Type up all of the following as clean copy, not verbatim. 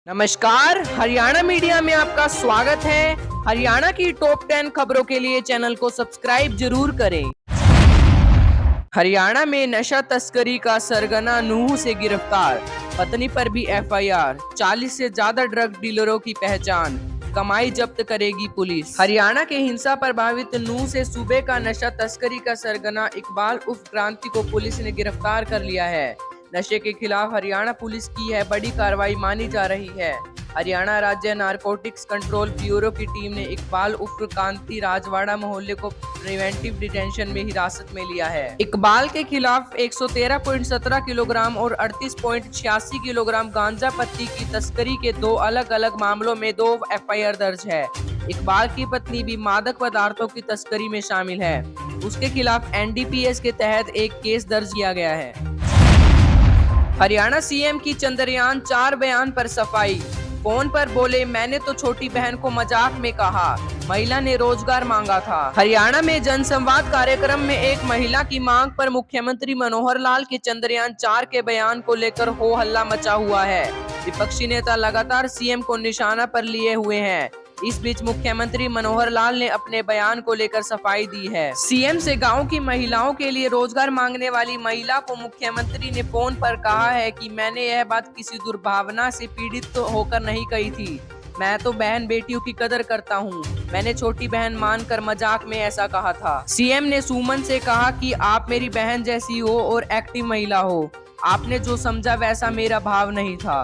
नमस्कार, हरियाणा मीडिया में आपका स्वागत है। हरियाणा की टॉप 10 खबरों के लिए चैनल को सब्सक्राइब जरूर करें। हरियाणा में नशा तस्करी का सरगना नूह से गिरफ्तार, पत्नी पर भी एफआईआर। 40 से ज्यादा ड्रग डीलरों की पहचान, कमाई जब्त करेगी पुलिस। हरियाणा के हिंसा प्रभावित नूह से सूबे का नशा तस्करी का सरगना इकबाल उर्फ क्रांति को पुलिस ने गिरफ्तार कर लिया है। नशे के खिलाफ हरियाणा पुलिस की यह बड़ी कार्रवाई मानी जा रही है। हरियाणा राज्य नारकोटिक्स कंट्रोल ब्यूरो की टीम ने इकबाल उर्फ क्रांति राजवाड़ा मोहल्ले को प्रिवेंटिव डिटेंशन में हिरासत में लिया है। इकबाल के खिलाफ 113.17 किलोग्राम और 38.86 किलोग्राम गांजा पत्ती की तस्करी के दो अलग अलग मामलों में 2 एफआईआर दर्ज है। इकबाल की पत्नी भी मादक पदार्थों की तस्करी में शामिल है। उसके खिलाफ एनडीपीएस के तहत एक केस दर्ज किया गया है। हरियाणा सीएम की चंद्रयान 4 बयान पर सफाई। फोन पर बोले, मैंने तो छोटी बहन को मजाक में कहा, महिला ने रोजगार मांगा था। हरियाणा में जनसंवाद कार्यक्रम में एक महिला की मांग पर मुख्यमंत्री मनोहर लाल के चंद्रयान 4 के बयान को लेकर हो हल्ला मचा हुआ है। विपक्षी नेता लगातार सीएम को निशाना पर लिए हुए हैं। इस बीच मुख्यमंत्री मनोहर लाल ने अपने बयान को लेकर सफाई दी है। सीएम से गांव की महिलाओं के लिए रोजगार मांगने वाली महिला को मुख्यमंत्री ने फोन पर कहा है कि मैंने यह बात किसी दुर्भावना से पीड़ित तो होकर नहीं कही थी। मैं तो बहन बेटियों की कदर करता हूँ। मैंने छोटी बहन मानकर मजाक में ऐसा कहा था। सीएम ने सुमन से कहा कि आप मेरी बहन जैसी हो और एक्टिव महिला हो। आपने जो समझा वैसा मेरा भाव नहीं था।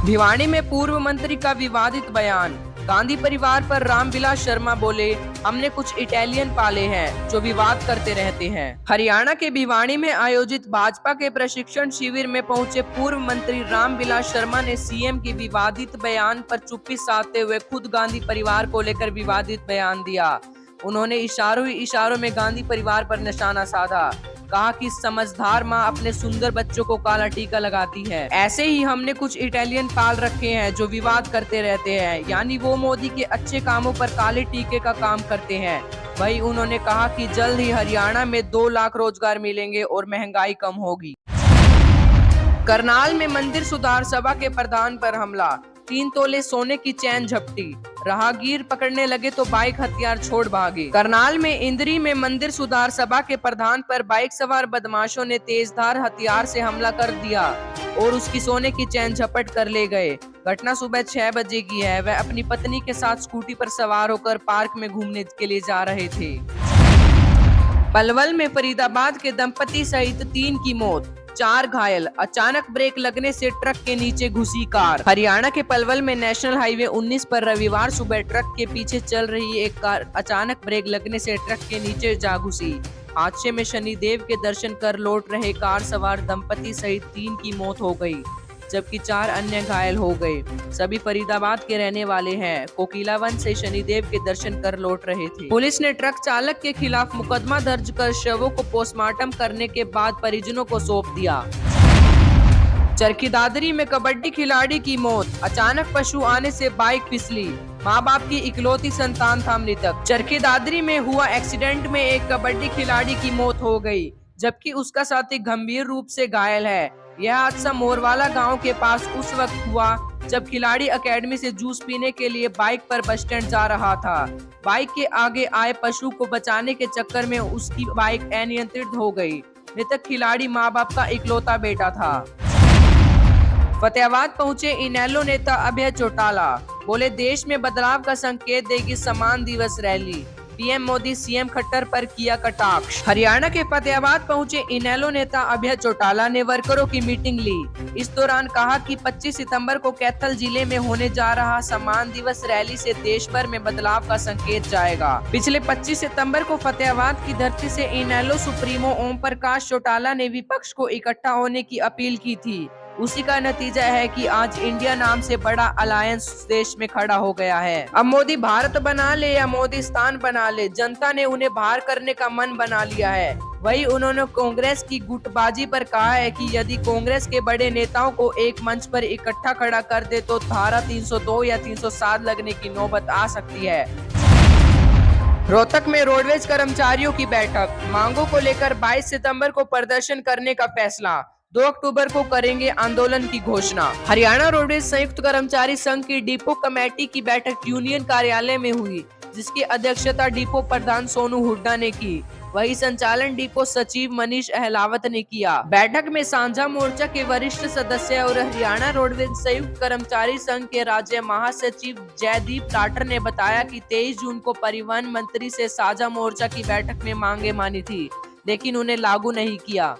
भिवानी में पूर्व मंत्री का विवादित बयान। गांधी परिवार पर रामविलास शर्मा बोले, हमने कुछ इटालियन पाले हैं जो विवाद करते रहते हैं। हरियाणा के भिवानी में आयोजित भाजपा के प्रशिक्षण शिविर में पहुंचे पूर्व मंत्री रामविलास शर्मा ने सीएम के विवादित बयान पर चुप्पी साधते हुए खुद गांधी परिवार को लेकर विवादित बयान दिया। उन्होंने इशारों ही इशारों में गांधी परिवार पर निशाना साधा। कहा कि समझदार माँ अपने सुंदर बच्चों को काला टीका लगाती है, ऐसे ही हमने कुछ इटालियन पाल रखे हैं जो विवाद करते रहते हैं, यानी वो मोदी के अच्छे कामों पर काले टीके का काम करते हैं। वही उन्होंने कहा कि जल्द ही हरियाणा में 2 लाख रोजगार मिलेंगे और महंगाई कम होगी। करनाल में मंदिर सुधार सभा के प्रधान पर हमला, 3 तोले सोने की चैन झपटी। राहगीर पकड़ने लगे तो बाइक हथियार छोड़ भागे। करनाल में इंद्री में मंदिर सुधार सभा के प्रधान पर बाइक सवार बदमाशों ने तेजधार हथियार से हमला कर दिया और उसकी सोने की चैन झपट कर ले गए। घटना सुबह 6 बजे की है। वह अपनी पत्नी के साथ स्कूटी पर सवार होकर पार्क में घूमने के लिए जा रहे थे। पलवल में फरीदाबाद के दंपति सहित 3 की मौत, 4 घायल। अचानक ब्रेक लगने से ट्रक के नीचे घुसी कार। हरियाणा के पलवल में नेशनल हाईवे 19 पर रविवार सुबह ट्रक के पीछे चल रही एक कार अचानक ब्रेक लगने से ट्रक के नीचे जा घुसी। हादसे में शनिदेव के दर्शन कर लौट रहे कार सवार दंपति सहित 3 की मौत हो गई, जबकि 4 अन्य घायल हो गए। सभी फरीदाबाद के रहने वाले हैं। कोकिलावन से शनिदेव के दर्शन कर लौट रहे थे। पुलिस ने ट्रक चालक के खिलाफ मुकदमा दर्ज कर शवों को पोस्टमार्टम करने के बाद परिजनों को सौंप दिया। चरखी दादरी में कबड्डी खिलाड़ी की मौत, अचानक पशु आने से बाइक फिसली। माँ बाप की इकलौती संतान था मृतक। चरखी दादरी में हुआ एक्सीडेंट में एक कबड्डी खिलाड़ी की मौत हो गई, जबकि उसका साथी गंभीर रूप से घायल है। यह हादसा मोरवाला गांव के पास उस वक्त हुआ जब खिलाड़ी एकेडमी से जूस पीने के लिए बाइक पर बस स्टैंड जा रहा था। बाइक के आगे आए पशु को बचाने के चक्कर में उसकी बाइक अनियंत्रित हो गई। मृतक खिलाड़ी माँ बाप का इकलौता बेटा था। फतेहाबाद पहुंचे इनेलो नेता अभय चौटाला, बोले देश में बदलाव का संकेत देगी सम्मान दिवस rally. PM Modi CM Khattar पर किया कटाक्ष। हरियाणा के फतेहाबाद पहुंचे इनेलो नेता अभय चौटाला ने वर्करों की मीटिंग ली। इस दौरान कहा कि 25 सितंबर को कैथल जिले में होने जा रहा सम्मान दिवस रैली से देश भर में बदलाव का संकेत जाएगा। पिछले 25 सितंबर को फतेहाबाद की धरती से इनेलो सुप्रीमो ओम प्रकाश चौटाला ने विपक्ष को इकट्ठा होने की अपील की थी। उसी का नतीजा है कि आज इंडिया नाम से बड़ा अलायंस देश में खड़ा हो गया है। अब मोदी भारत बना ले या मोदीस्तान बना ले, जनता ने उन्हें बाहर करने का मन बना लिया है। वही उन्होंने कांग्रेस की गुटबाजी पर कहा है कि यदि कांग्रेस के बड़े नेताओं को एक मंच पर इकट्ठा खड़ा कर दे तो धारा 302 या 307 लगने की नौबत आ सकती है। रोहतक में रोडवेज कर्मचारियों की बैठक, मांगों को लेकर 22 सितंबर को प्रदर्शन करने का फैसला। 2 अक्टूबर को करेंगे आंदोलन की घोषणा। हरियाणा रोडवेज संयुक्त कर्मचारी संघ की डिपो कमेटी की बैठक यूनियन कार्यालय में हुई, जिसकी अध्यक्षता डिपो प्रधान सोनू हुड्डा ने की। वही संचालन डिपो सचिव मनीष अहलावत ने किया। बैठक में साझा मोर्चा के वरिष्ठ सदस्य और हरियाणा रोडवेज संयुक्त कर्मचारी संघ के राज्य महासचिव जयदीप लाटर ने बताया कि 23 जून को परिवहन मंत्री से साझा मोर्चा की बैठक में मांगे मानी थी, लेकिन उन्हें लागू नहीं किया।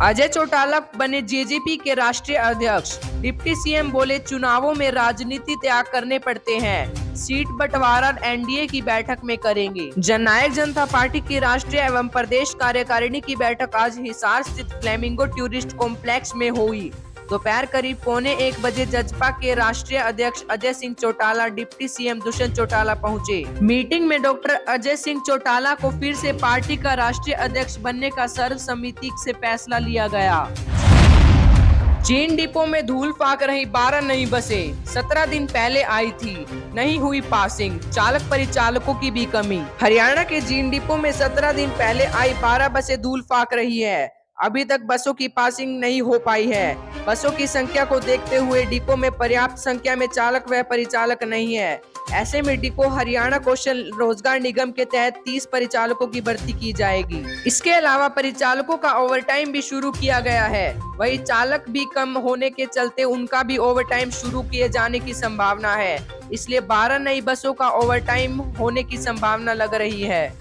अजय चौटाला बने जेजेपी के राष्ट्रीय अध्यक्ष। डिप्टी सीएम बोले, चुनावों में राजनीति त्याग करने पड़ते हैं, सीट बंटवारा एनडीए की बैठक में करेंगे। जननायक जनता पार्टी की राष्ट्रीय एवं प्रदेश कार्यकारिणी की बैठक आज हिसार स्थित फ्लेमिंगो टूरिस्ट कॉम्प्लेक्स में हुई। दोपहर करीब 1:45 बजे जजपा के राष्ट्रीय अध्यक्ष अजय सिंह चौटाला, डिप्टी सीएम दुष्यंत चौटाला पहुंचे। मीटिंग में डॉक्टर अजय सिंह चौटाला को फिर से पार्टी का राष्ट्रीय अध्यक्ष बनने का सर्वसम्मति से फैसला लिया गया। जींद डिपो में धूल फाक रही 12 नई बसें 17 दिन पहले आई थी, नहीं हुई पासिंग, चालक परिचालकों की भी कमी। हरियाणा के जींद डिपो में 17 दिन पहले आई 12 बसें धूल फाक रही है। अभी तक बसों की पासिंग नहीं हो पाई है। बसों की संख्या को देखते हुए डिपो में पर्याप्त संख्या में चालक व परिचालक नहीं है। ऐसे में डिपो हरियाणा कौशल रोजगार निगम के तहत 30 परिचालकों की भर्ती की जाएगी। इसके अलावा परिचालकों का ओवरटाइम भी शुरू किया गया है। वही चालक भी कम होने के चलते उनका भी ओवरटाइम शुरू किए जाने की संभावना है, इसलिए 12 नई बसों का ओवरटाइम होने की संभावना लग रही है।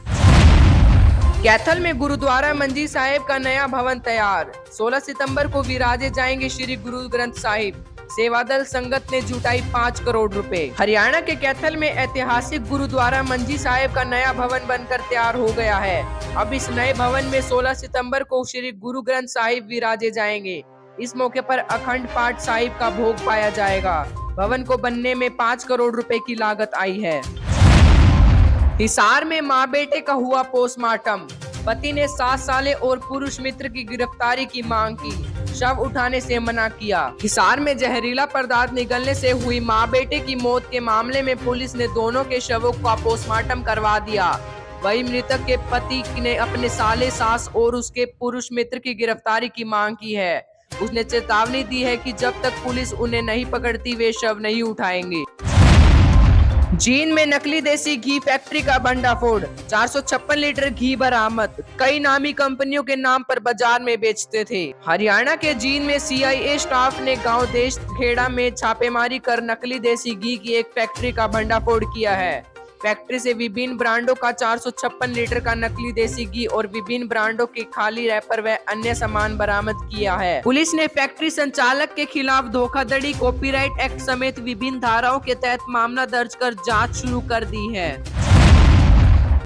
कैथल में गुरुद्वारा मंजी साहिब का नया भवन तैयार। 16 सितंबर को विराजे जाएंगे श्री गुरु ग्रंथ साहिब। सेवादल संगत ने जुटाई 5 करोड़ रुपए। हरियाणा के कैथल में ऐतिहासिक गुरुद्वारा मंजी साहिब का नया भवन बनकर तैयार हो गया है। अब इस नए भवन में 16 सितंबर को श्री गुरु ग्रंथ साहिब विराजे जाएंगे। इस मौके पर अखंड पाठ साहिब का भोग पाया जाएगा। भवन को बनने में 5 करोड़ रुपए की लागत आई है। हिसार में मां बेटे का हुआ पोस्टमार्टम। पति ने 7 साले और पुरुष मित्र की गिरफ्तारी की मांग की, शव उठाने से मना किया। हिसार में जहरीला पदार्थ निगलने से हुई मां बेटे की मौत के मामले में पुलिस ने दोनों के शवों का पोस्टमार्टम करवा दिया। वही मृतक के पति ने अपने साले, सास और उसके पुरुष मित्र की गिरफ्तारी की मांग की है। उसने चेतावनी दी है कि जब तक पुलिस उन्हें नहीं पकड़ती वे शव नहीं उठाएंगे। जींद में नकली देसी घी फैक्ट्री का भंडाफोड़। 456 लीटर घी बरामद। कई नामी कंपनियों के नाम पर बाजार में बेचते थे। हरियाणा के जींद में सीआईए स्टाफ ने गांव देश खेड़ा में छापेमारी कर नकली देसी घी की एक फैक्ट्री का भंडाफोड़ किया है। फैक्ट्री से विभिन्न ब्रांडों का 456 लीटर का नकली देसी घी और विभिन्न ब्रांडों के खाली रैपर व अन्य सामान बरामद किया है। पुलिस ने फैक्ट्री संचालक के खिलाफ धोखाधड़ी, कॉपीराइट एक्ट समेत विभिन्न धाराओं के तहत मामला दर्ज कर जांच शुरू कर दी है।